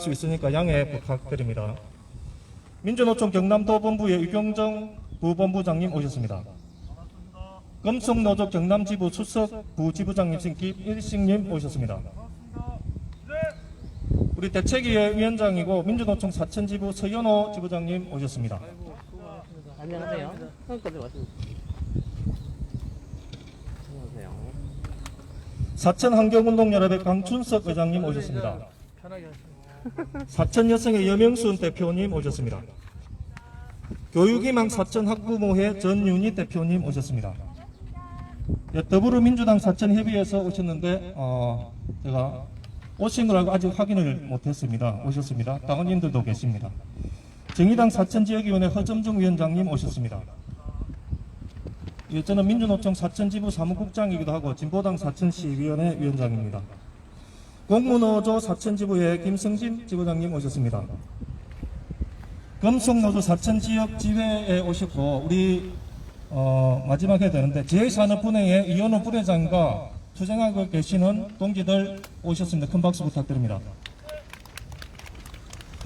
수 있으니까 양해 부탁드립니다. 민주노총 경남도 본부의 유경정 부본부장님 오셨습니다. 금속노조 경남지부 수석 부지부장님 김일식님 오셨습니다. 우리 대책위의 위원장이고 민주노총 사천지부 서연호 지부장님 오셨습니다. 안녕하세요. 안녕하세요. 사천환경운동연합의 강춘석 의장님 오셨습니다. 사천여성의 여명순 대표님 오셨습니다. 교육희망 사천학부모회 전윤희 대표님 오셨습니다. 예, 더불어민주당 사천협의회에서 오셨는데 제가 오신 걸 알고 아직 확인을 못했습니다. 오셨습니다. 당원님들도 계십니다. 정의당 사천지역위원회 허점중 위원장님 오셨습니다. 예, 저는 민주노총 사천지부 사무국장이기도 하고 진보당 사천시위원회 위원장입니다. 공무노조 사천지부의 김성진 지부장님 오셨습니다. 금속노조 사천지역지회에 오셨고 우리 마지막 해야 되는데 제2산업분해의 이현호 부회장과 투쟁하고 계시는 동지들 오셨습니다. 큰 박수 부탁드립니다.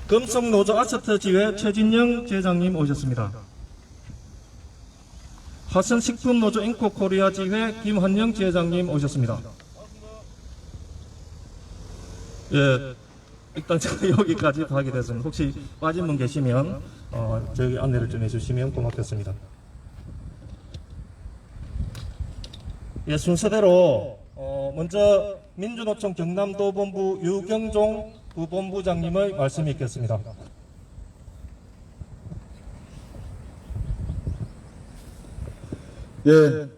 금속노조 아스트 지회 최진영 지회장님 오셨습니다. 화성식품노조 인코코리아 지회 김환영 지회장님 오셨습니다. 예, 일단 제가 여기까지 하게 됐습니다. 혹시 빠진 분 계시면 저희 안내를 좀 해주시면 고맙겠습니다. 예, 순서대로 먼저 민주노총 경남도 본부 유경종 부본부장님의 말씀이 있겠습니다. 예,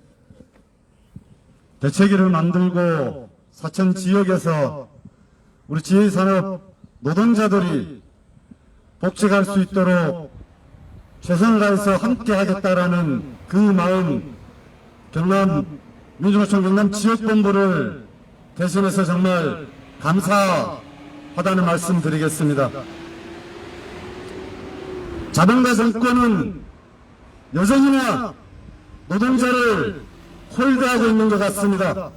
대책위를 만들고 사천 지역에서 우리 지휘산업 노동자들이 복직할 수 있도록 최선을 다해서 함께 하겠다라는 그 마음, 민주노총 경남 지역본부를 대신해서 정말 감사하다는 말씀 드리겠습니다. 자동대 정권은 여전히나 노동자를 홀대하고 있는 것 같습니다.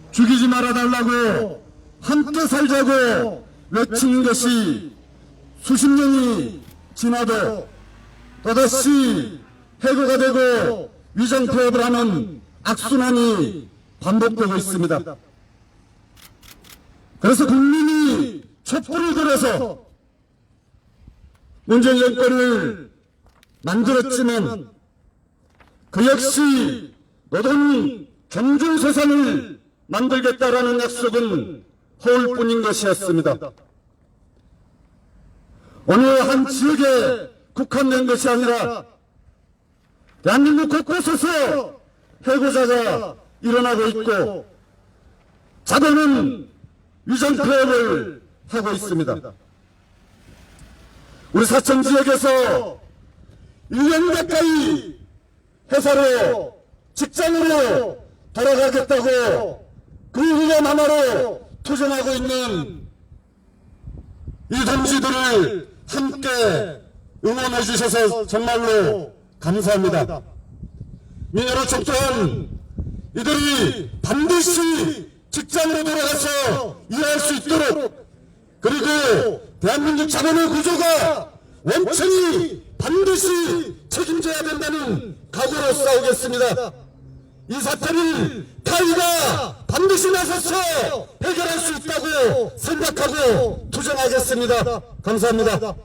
죽이지 말아달라고 함께 살자고 외치는 것이 수십 년이 지나도 또다시 해고가 되고 위정폐업을 하는 악순환이 반복되고 있습니다. 그래서 국민이 촛불을 들어서 문재인 정권을 만들었지만 그 역시 노동 경중세상을 만들겠다라는 약속은 허울뿐인 것이었습니다. 어느 한 지역에 국한된 것이 아니라 대한민국 곳곳에서 해고자가 일어나고 있고 자본은 위정폐업을 하고 있습니다. 우리 사천 지역에서 1년 가까이 회사로 직장으로 돌아가겠다고 그 1년 하나로 투쟁하고 있는 이 동지들을 함께 응원해 주셔서 정말로 감사합니다. 민주노총 또한 이들이 반드시 직장으로 돌아가서 일할 수 있도록 그리고 대한민국 자본의 구조가 원천히 반드시 책임져야 된다는 각오로 싸우겠습니다. 이 사태를 타이가 반드시 나서서 해결할 수 있다고 생각하고 투쟁하겠습니다. 감사합니다.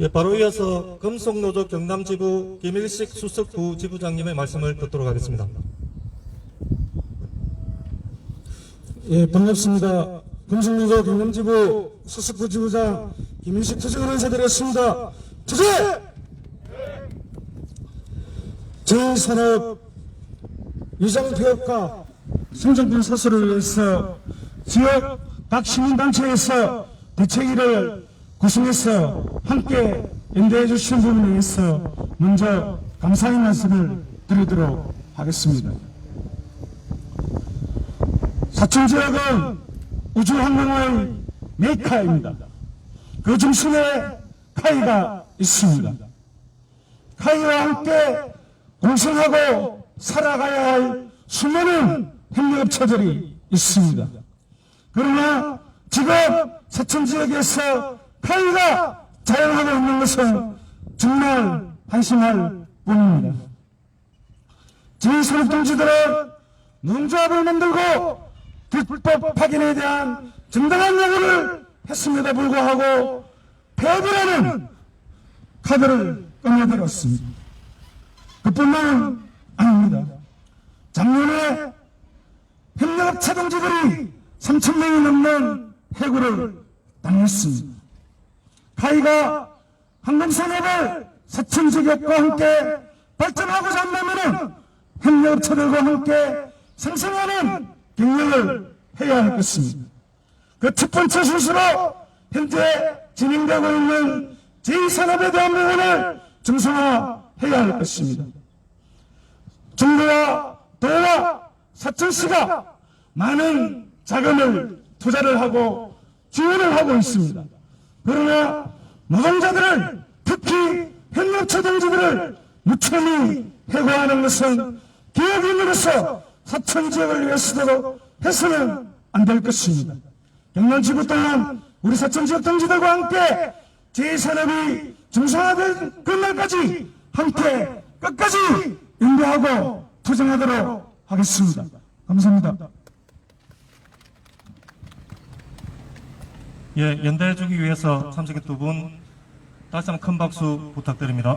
예, 바로 이어서 금속노조 경남지부 김일식 수석부 지부장님의 말씀을 듣도록 하겠습니다. 예, 반갑습니다. 금속노조 경남지부 수석부 지부장 김일식 투쟁을 인사드렸습니다. 투쟁! 제2산업 위정폐업과 성장분 사수를 위해서 지역 각 시민단체에서 대책위를 구성해서 함께 연대해 주신 부분에 대해서 먼저 감사의 말씀을 드리도록 하겠습니다. 사천지역은 우주환경의 메카입니다. 그 중심에 카이가 있습니다. 카이와 함께 공생하고 살아가야 할 수많은 협력업체들이 있습니다. 그러나 지금 사천 지역에서 카이가 자영하고 있는 것은 정말 한심할 뿐입니다. 제2산업동지들은 농조합을 만들고 불법 파견에 대한 정당한 요구를 했음에도 불구하고 폐업이라는 카드를 꺼내들었습니다. 그뿐만 아닙니다. 작년에 협력업체 동지들이 3,000명이 넘는 해고를 당했습니다. 카이가 항공산업을 사천지역과 함께 발전하고자 한다면 협력업체들과 함께 상생하는 경영을 해야 할 것입니다. 그 첫 번째 순서로 현재 진행되고 있는 제2산업에 대한 부분을 정상화해야 할 것입니다. 정부와 도와 사천시가 많은 자금을 투자를 하고 지원을 하고 있습니다. 그러나 노동자들을, 특히 협력체 동지들을 무참히 해고하는 것은 기업인으로서 사천 지역을 위해서도 해서는 안 될 것입니다. 경남지구 또한 우리 사천 지역 동지들과 함께 제2산업이 정상화된 그날까지 함께 끝까지 연대하고 투쟁하도록 하겠습니다. 감사합니다. 예, 연대해주기 위해서 참석한 두 분 다시 한번 큰 박수 부탁드립니다.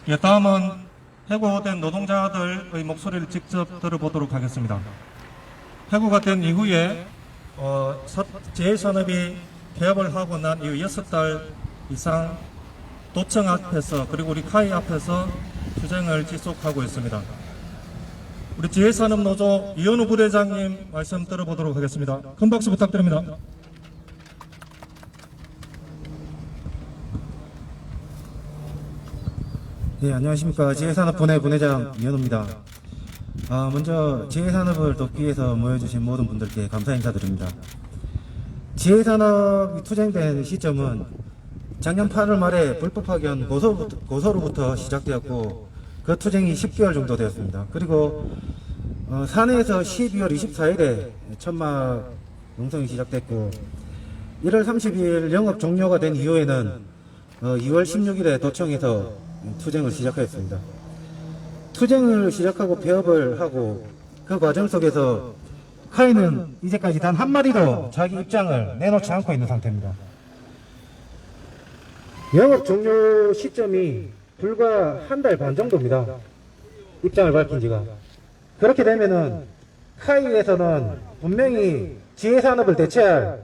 예, 다음은 해고된 노동자들의 목소리를 직접 들어보도록 하겠습니다. 해고가 된 이후에 제1산업이 개업을 하고 난 이후 6달 이상 도청 앞에서 그리고 우리 카이 앞에서 투쟁을 지속하고 있습니다. 우리 제1산업노조 이현우 부대장님 말씀 들어보도록 하겠습니다. 큰 박수 부탁드립니다. 네, 안녕하십니까. 제1산업분해 분회장 이현우입니다. 먼저 제1산업을 돕기 위해서 모여주신 모든 분들께 감사 인사드립니다. 제1산업이 투쟁된 시점은 작년 8월 말에 불법 파견 고소로부터 시작되었고 그 투쟁이 10개월 정도 되었습니다. 그리고 사내에서 12월 24일에 천막 농성이 시작됐고 1월 30일 영업 종료가 된 이후에는 2월 16일에 도청에서 투쟁을 시작하였습니다. 투쟁을 시작하고 폐업을 하고 그 과정 속에서 카이는 이제까지 단 한 마디도 자기 입장을 내놓지 않고 있는 상태입니다. 영업 종료 시점이 불과 한 달 반 정도입니다. 입장을 밝힌 지가. 그렇게 되면은 카이에서는 분명히 지혜산업을 대체할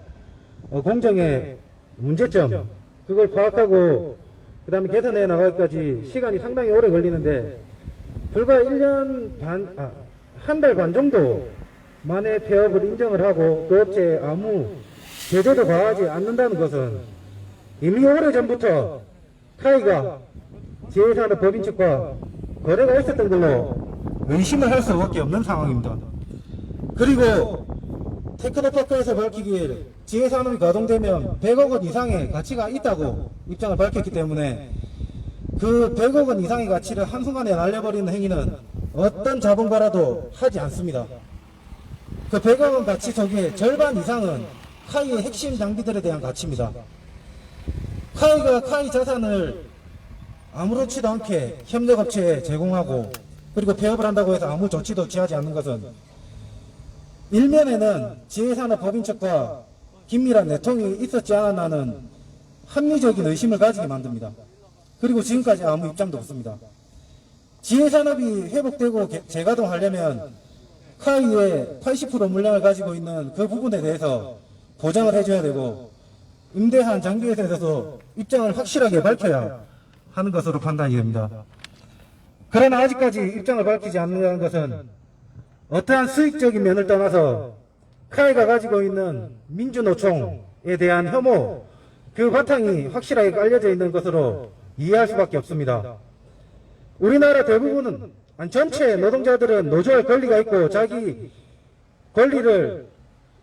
공정의 문제점, 그걸 파악하고 그 다음에 개선해 나가기까지 시간이 상당히 오래 걸리는데 불과 1년 반, 한 달 반 정도 만에 폐업을 인정을 하고 그 업체에 아무 제재도 가하지 않는다는 것은 이미 오래전부터 카이가 제1산업 법인 측과 거래가 있었던 걸로 의심을 할 수밖에 없는 상황입니다. 그리고 테크노파크에서 밝히길 제1산업이 가동되면 100억 원 이상의 가치가 있다고 입장을 밝혔기 때문에 그 100억 원 이상의 가치를 한순간에 날려버리는 행위는 어떤 자본가라도 하지 않습니다. 그 100억 원 가치 속에 절반 이상은 카이의 핵심 장비들에 대한 가치입니다. 카이가 카이 자산을 아무렇지도 않게 협력업체에 제공하고 그리고 폐업을 한다고 해서 아무 조치도 취하지 않는 것은 일면에는 제1산업 법인 측과 긴밀한 내통이 있었지 않았나는 합리적인 의심을 가지게 만듭니다. 그리고 지금까지 아무 입장도 없습니다. 제1산업이 회복되고 재가동하려면 카이의 80% 물량을 가지고 있는 그 부분에 대해서 보장을 해줘야 되고 임대한 장비에 대해서도 입장을 확실하게 밝혀야 하는 것으로 판단이 됩니다. 그러나 아직까지 입장을 밝히지 않는다는 것은 어떠한 수익적인 면을 떠나서 카이가 가지고 있는 민주노총에 대한 혐오, 그 바탕이 확실하게 깔려져 있는 것으로 이해할 수밖에 없습니다. 우리나라 대부분은 전체 노동자들은 노조할 권리가 있고 자기 권리를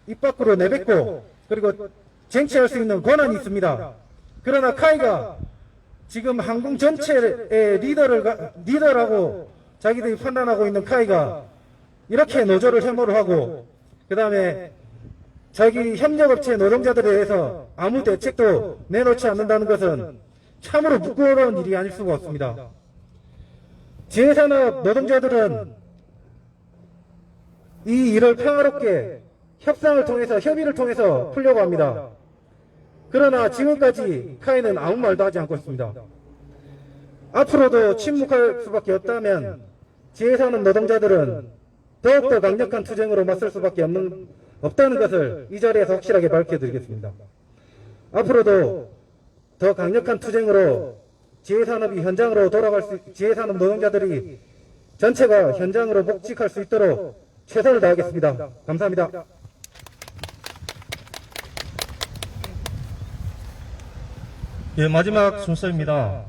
입 밖으로 내뱉고 그리고 쟁취할 수 있는 권한이 있습니다. 그러나 카이가 지금 항공 전체의 리더라고 자기들이 판단하고 있는 카이가 이렇게 노조를 혐오를 하고 그 다음에 자기 협력업체 노동자들에 대해서 아무 대책도 내놓지 않는다는 것은 참으로 부끄러운 일이 아닐 수가 없습니다. 지혜산업 노동자들은 이 일을 평화롭게 협상을 통해서 협의를 통해서 풀려고 합니다. 그러나 지금까지 카이는 아무 말도 하지 않고 있습니다. 앞으로도 침묵할 수밖에 없다면 지혜산업 노동자들은 더욱더 강력한 투쟁으로 맞설 수밖에 없다는 것을 이 자리에서 확실하게 밝혀드리겠습니다. 앞으로도 더 강력한 투쟁으로 지혜산업 노동자들이 전체가 현장으로 복직할 수 있도록 최선을 다하겠습니다. 감사합니다. 예, 마지막 순서입니다.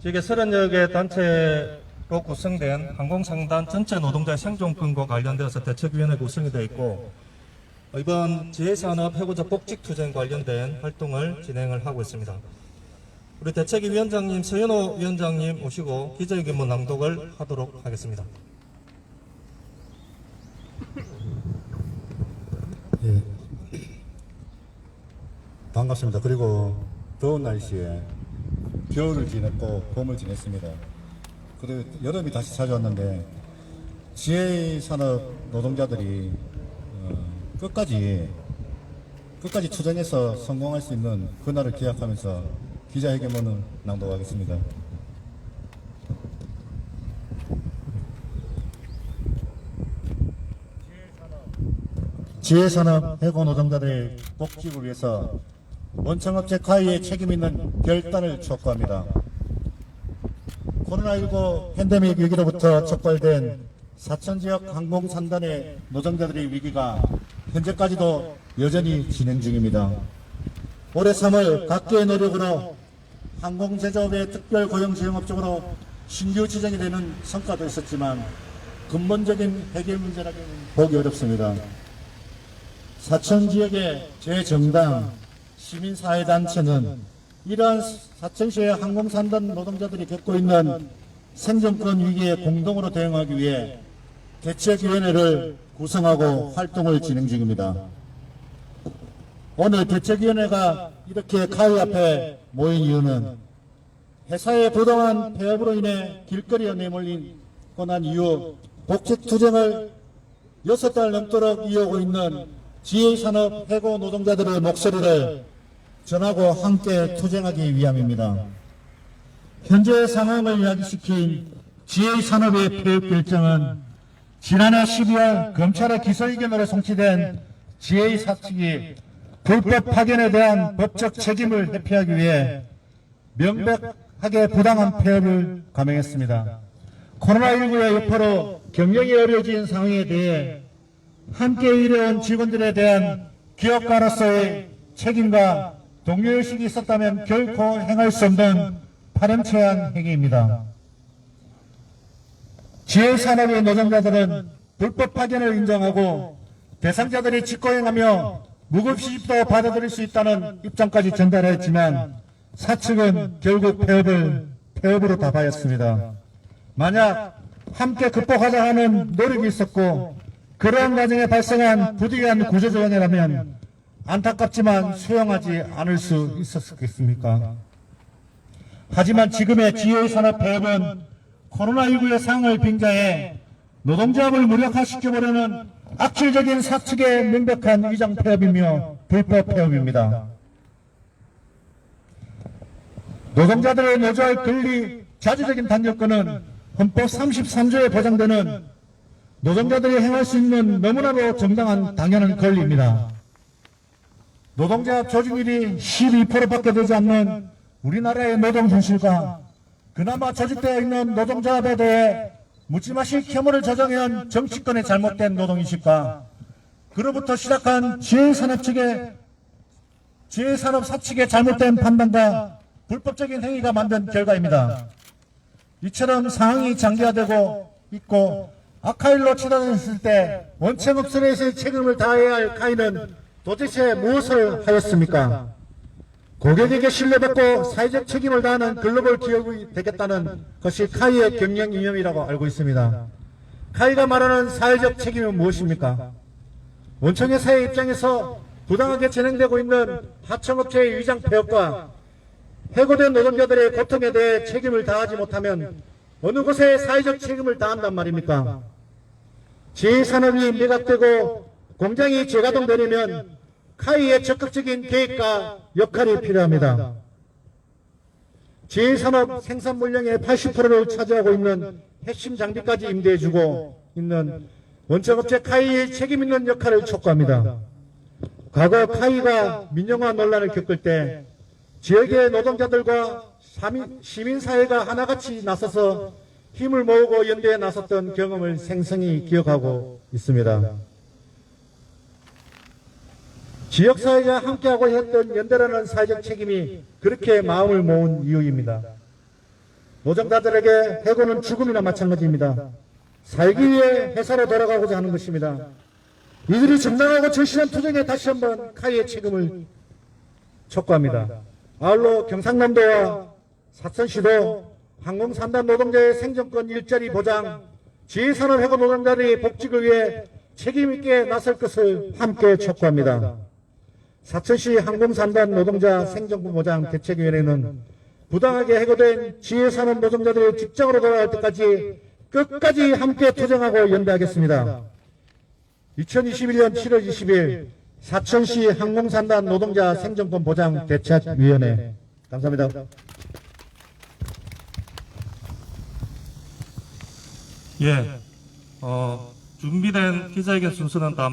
이게 30여 개 단체로 구성된 항공상단 전체 노동자의 생존권과 관련되어서 대책위원회가 구성이 되어 있고, 이번 지혜산업 해고자 복직투쟁 관련된 활동을 진행을 하고 있습니다. 우리 대책위 위원장님 서현호 위원장님 오시고 기자회견문 낭독을 하도록 하겠습니다. 예. 반갑습니다. 그리고 더운 날씨에 겨울을 지냈고 봄을 지냈습니다. 그리고 여름이 다시 찾아왔는데 지혜산업 노동자들이 끝까지 투쟁해서 성공할 수 있는 그날을 기약하면서 기자회견문을 낭독하겠습니다. 지혜산업 해고 노동자들의 복직을 위해서 원청업체 카이의 책임 있는 결단을 촉구합니다. 코로나19 팬데믹 위기로부터 촉발된 사천지역 항공산단의 노동자들의 위기가 현재까지도 여전히 진행 중입니다. 올해 3월 각계의 노력으로 항공제조업의 특별고용지원업종으로 신규 지정이 되는 성과도 있었지만 근본적인 해결 문제라고는 보기 어렵습니다. 사천지역의 제 정당 시민사회단체는 이러한 사천시의 항공산단 노동자들이 겪고 있는 생존권 위기에 공동으로 대응하기 위해 대책위원회를 구성하고 활동을 진행 중입니다. 오늘 대책위원회가 이렇게 카이 앞에 모인 이유는 회사의 부당한 폐업으로 인해 길거리에 내몰리고 난 이후 복직투쟁을 6달 넘도록 이어오고 있는 지혜산업 해고 노동자들의 목소리를 전하고 함께 투쟁하기 위함입니다. 현재 상황을 이야기시킨 지혜산업의 폐업 결정은 지난해 12월 검찰의 기소의견으로 송치된 지혜의 사측이 불법 파견에 대한 법적 책임을 회피하기 위해 명백하게 부당한 폐업을 감행했습니다. 코로나19의 여파로 경영이 어려워진 상황에 대해 함께 일해온 직원들에 대한 기업가로서의 책임과 동료의식이 있었다면 결코 행할 수 없는 파렴치한 행위입니다. 지혜산업의 노동자들은 불법 파견을 인정하고 대상자들이 직거행하며 무급시집도 받아들일 수 있다는 입장까지 전달했지만 사측은 결국 폐업으로 답하였습니다. 만약 함께 극복하자 하는 노력이 있었고 그러한 과정에 발생한 부득이한 구조조정이라면 안타깝지만 수용하지 않을 수 있었겠습니까? 하지만 지금의 지혜산업 폐업은 코로나19의 상황을 빙자해 노동조합을 무력화시켜보려는 악질적인 사측의 명백한 위장 폐업이며 불법 폐업입니다. 노동자들의 노조할 권리 자주적인 단결권은 헌법 33조에 보장되는 노동자들이 행할 수 있는 너무나도 정당한 당연한 권리입니다. 노동조합 조직률이 12%밖에 되지 않는 우리나라의 노동 현실과 그나마 조직되어 있는 노동조합에 대해 묻지마식 혐오를 조정해온 정치권의 잘못된 노동인식과 그로부터 시작한 지혜산업 사측의 잘못된 판단과 불법적인 행위가 만든 결과입니다. 이처럼 상황이 장기화되고 있고 악화일로 치닫았을 때 원청업체에서의 책임을 다해야 할 카이는 도대체 무엇을 하였습니까? 고객에게 신뢰받고 사회적 책임을 다하는 글로벌 기업이 되겠다는 것이 카이의 경영 이념이라고 알고 있습니다. 카이가 말하는 사회적 책임은 무엇입니까? 원청회사의 입장에서 부당하게 진행되고 있는 하청업체의 위장 폐업과 해고된 노동자들의 고통에 대해 책임을 다하지 못하면 어느 곳에 사회적 책임을 다한단 말입니까? 제2산업이 매각되고 공장이 재가동되려면 카이의 적극적인 계획과 역할이 필요합니다. 제2산업 생산 물량의 80%를 차지하고 있는 핵심 장비까지 임대해주고 있는 원청업체 카이의 책임있는 역할을 촉구합니다. 과거 카이가 민영화 논란을 겪을 때 지역의 노동자들과 시민사회가 하나같이 나서서 힘을 모으고 연대에 나섰던 경험을 생생히 기억하고 있습니다. 지역사회가 함께하고 했던 연대라는 사회적 책임이 그렇게 마음을 모은 이유입니다. 노동자들에게 해고는 죽음이나 마찬가지입니다. 살기 위해 회사로 돌아가고자 하는 것입니다. 이들이 정당하고 절실한 투쟁에 다시 한번 카이의 책임을 촉구합니다. 아울러 경상남도와 사천시도 항공산단 노동자의 생존권 일자리 보장, 지휘산업 해고 노동자들의 복직을 위해 책임있게 나설 것을 함께 촉구합니다. 사천시 항공산단 노동자 생존권 보장 대책위원회는 부당하게 해고된 지휘산업 노동자들의 직장으로 돌아갈 때까지 끝까지 함께 투쟁하고 연대하겠습니다. 2021년 7월 20일 사천시 항공산단 노동자 생존권 보장 대책위원회. 감사합니다. 예, 준비된 기자회견 순서는 다